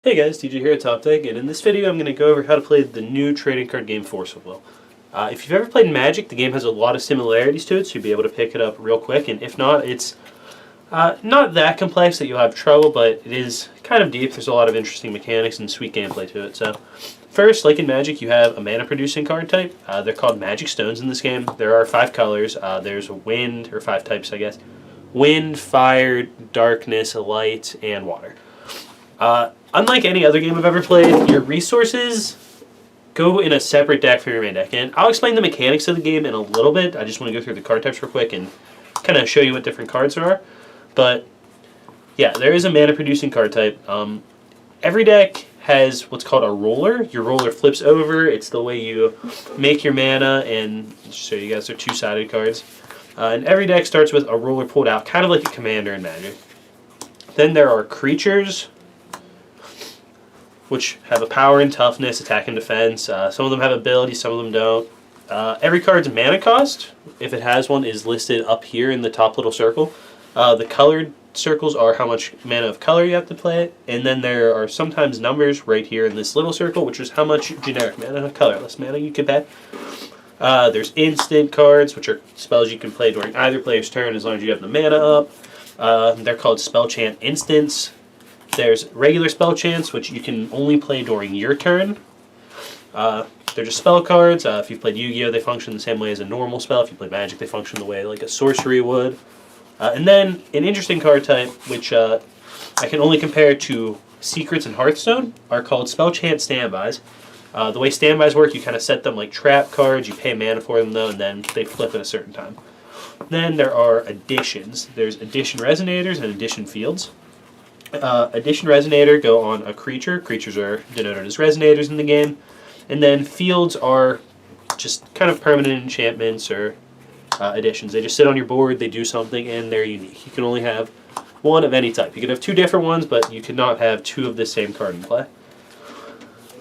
Hey guys, DJ here at Top Deck, and in this video I'm going to go over how to play the new trading card game Force of Will. If you've ever played Magic, the game has a lot of similarities to it, so you'll be able to pick it up real quick, and if not, it's not that complex that you'll have trouble, but it is kind of deep. There's a lot of interesting mechanics and sweet gameplay to it. So, first, like in Magic, you have a mana-producing card type. They're called Magic Stones in this game. There are 5 colors. There's wind, or 5 types, I guess. Wind, fire, darkness, light, and water. Unlike any other game I've ever played, your resources go in a separate deck from your main deck. And I'll explain the mechanics of the game in a little bit. I just want to go through the card types real quick and kind of show you what different cards there are. But yeah, there is a mana-producing card type. Every deck has what's called a roller. Your roller flips over. It's the way you make your mana, and I'll show you guys, they're 2-sided cards. And every deck starts with a roller pulled out, kind of like a commander in Magic. Then there are creatures, which have a power and toughness, attack and defense. Some of them have abilities, some of them don't. Every card's mana cost, if it has one, is listed up here in the top little circle. The colored circles are how much mana of color you have to play, and then there are sometimes numbers right here in this little circle, which is how much generic mana, colorless mana you could pay. There's instant cards, which are spells you can play during either player's turn as long as you have the mana up. They're called spell chant instants. There's regular spell chants, which you can only play during your turn. They're just spell cards. If you've played Yu-Gi-Oh, they function the same way as a normal spell. If you play Magic, they function the way like a sorcery would. And then an interesting card type, which I can only compare to Secrets and Hearthstone, are called Spell Chant Standbys. The way standbys work, you kind of set them like trap cards. You pay mana for them, though, and then they flip at a certain time. Then there are additions. There's addition resonators and addition fields. Addition Resonator go on a creature. Creatures are denoted as resonators in the game. And then fields are just kind of permanent enchantments or additions. They just sit on your board, they do something, and they're unique. You can only have one of any type. You can have 2 different ones, but you cannot have 2 of the same card in play.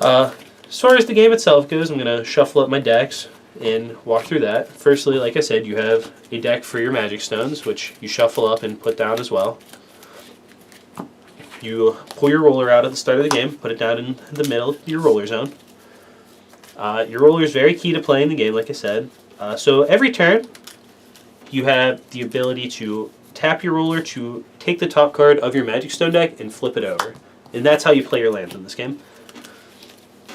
As far as the game itself goes, I'm going to shuffle up my decks and walk through that. Firstly, like I said, you have a deck for your Magic Stones, which you shuffle up and put down as well. You pull your roller out at the start of the game, put it down in the middle of your roller zone. Your roller is very key to playing the game, like I said. So every turn, you have the ability to tap your roller to take the top card of your Magic Stone deck and flip it over. And that's how you play your lands in this game.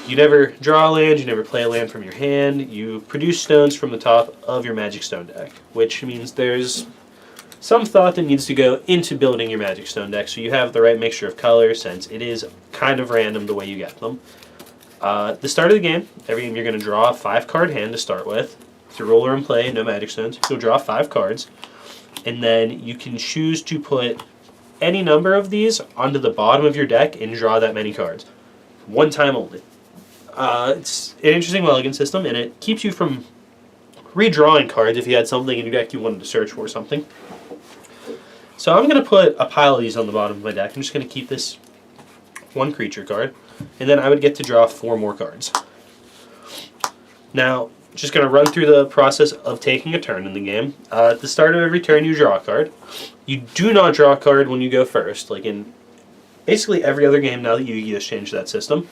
You never draw a land, you never play a land from your hand. You produce stones from the top of your Magic Stone deck, which means there's some thought that needs to go into building your Magic Stone deck, so you have the right mixture of colors, since it is kind of random the way you get them. At the start of the game, every game you're going to draw a 5-card hand to start with. With your roller in play, no Magic Stones, you'll draw 5 cards. And then you can choose to put any number of these onto the bottom of your deck and draw that many cards. One time only. It's an interesting mulligan system, and it keeps you from redrawing cards if you had something in your deck you wanted to search for something. So I'm going to put a pile of these on the bottom of my deck. I'm just going to keep this 1 creature card, and then I would get to draw 4 more cards. Now, just going to run through the process of taking a turn in the game. At the start of every turn, you draw a card. You do not draw a card when you go first, like in basically every other game now that Yu-Gi-Oh has changed that system.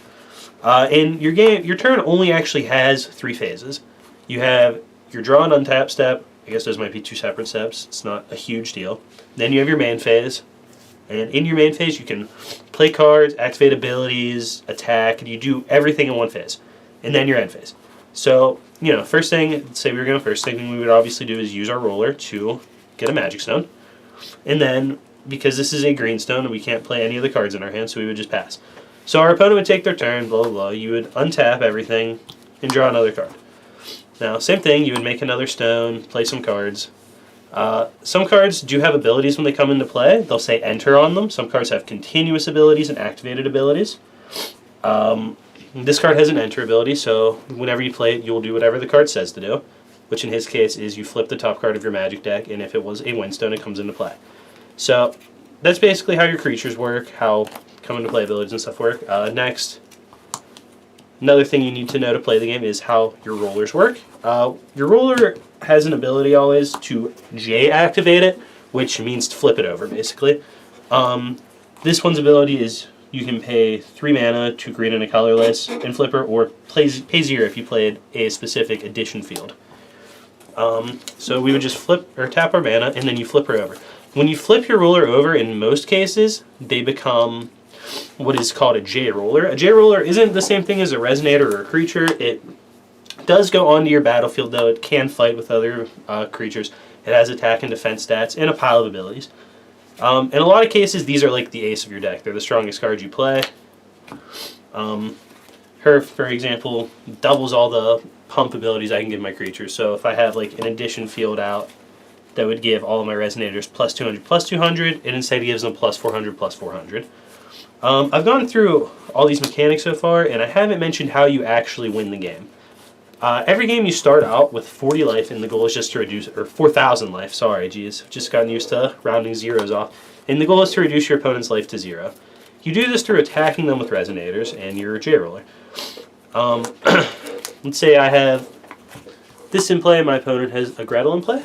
And your turn only actually has 3 phases. You have your draw and untap step. I guess those might be 2 separate steps. It's not a huge deal. Then you have your main phase. And in your main phase, you can play cards, activate abilities, attack, and you do everything in one phase. And then your end phase. So, you know, first thing, let's say we were going to first thing we would obviously do is use our roller to get a Magic Stone. And then, because this is a green stone, we can't play any of the cards in our hand, so we would just pass. So our opponent would take their turn, blah, blah, blah. You would untap everything and draw another card. Now, same thing, you would make another stone, play some cards. Some cards do have abilities when they come into play. They'll say enter on them. Some cards have continuous abilities and activated abilities. This card has an enter ability, so whenever you play it, you'll do whatever the card says to do, which in his case is you flip the top card of your Magic deck, and if it was a windstone, it comes into play. So that's basically how your creatures work, how come into play abilities and stuff work. Next, another thing you need to know to play the game is how your rollers work. Your roller has an ability always to J-activate it, which means to flip it over, basically. This one's ability is you can pay 3 mana, 2 green and a colorless, and flipper, or pay 0 if you played a specific addition field. So we would just flip or tap our mana, and then you flip her over. When you flip your ruler over, in most cases, they become what is called a J-roller. A J-roller isn't the same thing as a Resonator or a creature. It does go onto your battlefield, though. It can fight with other creatures. It has attack and defense stats and a pile of abilities. In a lot of cases, these are like the ace of your deck. They're the strongest cards you play. Her, for example, doubles all the pump abilities I can give my creatures. So if I have like an addition field out that would give all of my Resonators plus 200, it instead gives them plus 400, plus 400. I've gone through all these mechanics so far, and I haven't mentioned how you actually win the game. Every game you start out with 40 life, and the goal is just to reduce, or 4,000 life, sorry, geez, just gotten used to rounding zeros off. And the goal is to reduce your opponent's life to 0. You do this through attacking them with Resonators and your J-roller. Let's say I have this in play and my opponent has a Gretel in play.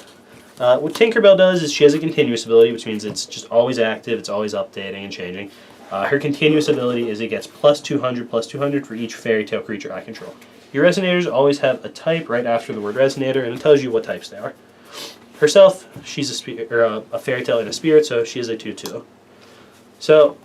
What Tinkerbell does is she has a continuous ability, which means it's just always active, it's always updating and changing. Her continuous ability is it gets plus 200 for each fairy tale creature I control. Your Resonators always have a type right after the word Resonator, and it tells you what types they are. Herself, she's a fairy tale and a spirit, so she is a 2/2. So,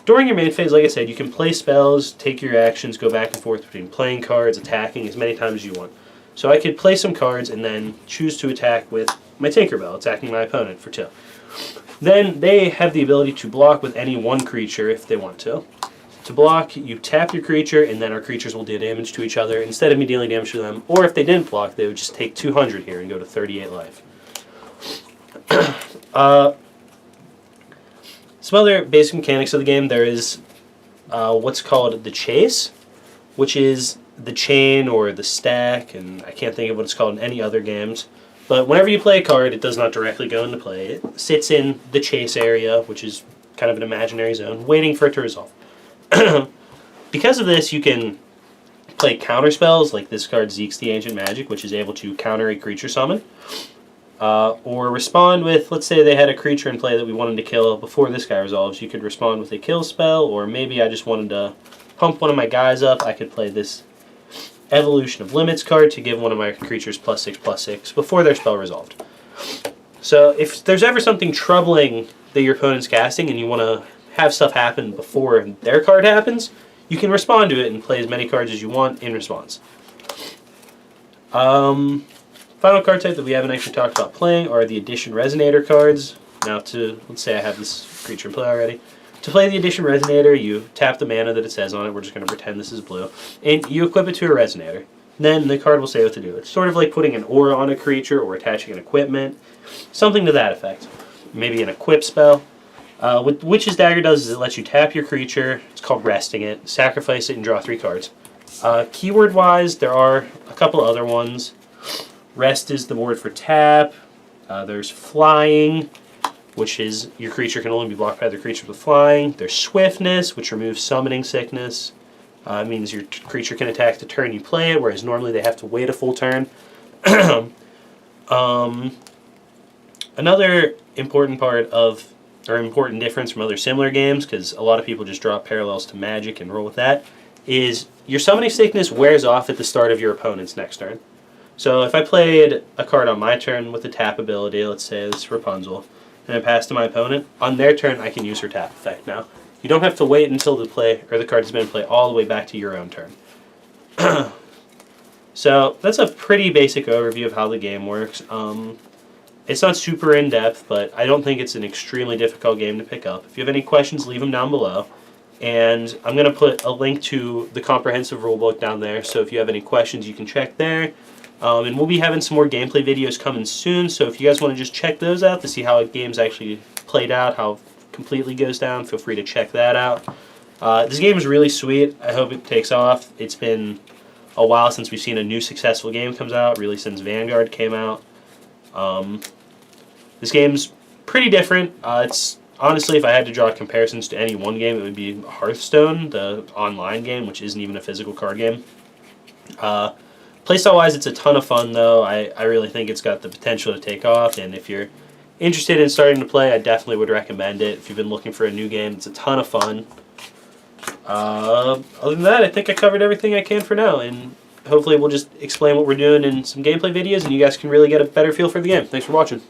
during your main phase, like I said, you can play spells, take your actions, go back and forth between playing cards, attacking as many times as you want. So I could play some cards and then choose to attack with my Tinkerbell, attacking my opponent for 2. Then they have the ability to block with any one creature if they want to. To block, you tap your creature, and then our creatures will do damage to each other instead of me dealing damage to them. Or if they didn't block, they would just take 200 here and go to 38 life. Some other basic mechanics of the game. There is what's called the chase, which is the chain or the stack, and I can't think of what it's called in any other games. But whenever you play a card, it does not directly go into play. It sits in the chase area, which is kind of an imaginary zone, waiting for it to resolve. Because of this, you can play counter spells, like this card, Zeke's the Ancient Magic, which is able to counter a creature summon. Or respond with, let's say they had a creature in play that we wanted to kill before this guy resolves. You could respond with a kill spell, or maybe I just wanted to pump one of my guys up. I could play this Evolution of Limits card to give one of my creatures +6/+6 before their spell resolved. So if there's ever something troubling that your opponent's casting and you want to have stuff happen before their card happens, you can respond to it and play as many cards as you want in response. Final card type that we haven't actually talked about playing are the Addition Resonator cards. Now let's say I have this creature in play already. To play the Addition Resonator, you tap the mana that it says on it. We're just going to pretend this is blue. And you equip it to a Resonator. Then the card will say what to do. It's sort of like putting an aura on a creature or attaching an equipment. Something to that effect. Maybe an equip spell. What Witch's Dagger does is it lets you tap your creature. It's called resting it. Sacrifice it and draw 3 cards. Keyword-wise, there are a couple other ones. Rest is the word for tap. There's flying, which is your creature can only be blocked by other creatures with flying. There's swiftness, which removes summoning sickness. It means your creature can attack the turn you play it, whereas normally they have to wait a full turn. Another important part of, or important difference from other similar games, because a lot of people just drop parallels to Magic and roll with that, is your summoning sickness wears off at the start of your opponent's next turn. So if I played a card on my turn with a tap ability, let's say this Rapunzel, and I pass to my opponent, on their turn I can use her tap effect now. You don't have to wait until the card has been in play all the way back to your own turn. So that's a pretty basic overview of how the game works. It's not super in-depth, but I don't think it's an extremely difficult game to pick up. If you have any questions, leave them down below. And I'm going to put a link to the comprehensive rulebook down there, so if you have any questions you can check there. And we'll be having some more gameplay videos coming soon, so if you guys want to just check those out to see how a game's actually played out, how it completely goes down, feel free to check that out. This game is really sweet. I hope it takes off. It's been a while since we've seen a new successful game comes out, really since Vanguard came out. This game's pretty different. It's honestly, if I had to draw comparisons to any one game, it would be Hearthstone, the online game, which isn't even a physical card game. Playstyle-wise, it's a ton of fun, though. I really think it's got the potential to take off, and if you're interested in starting to play, I definitely would recommend it. If you've been looking for a new game, it's a ton of fun. Other than that, I think I covered everything I can for now, and hopefully we'll just explain what we're doing in some gameplay videos, and you guys can really get a better feel for the game. Thanks for watching.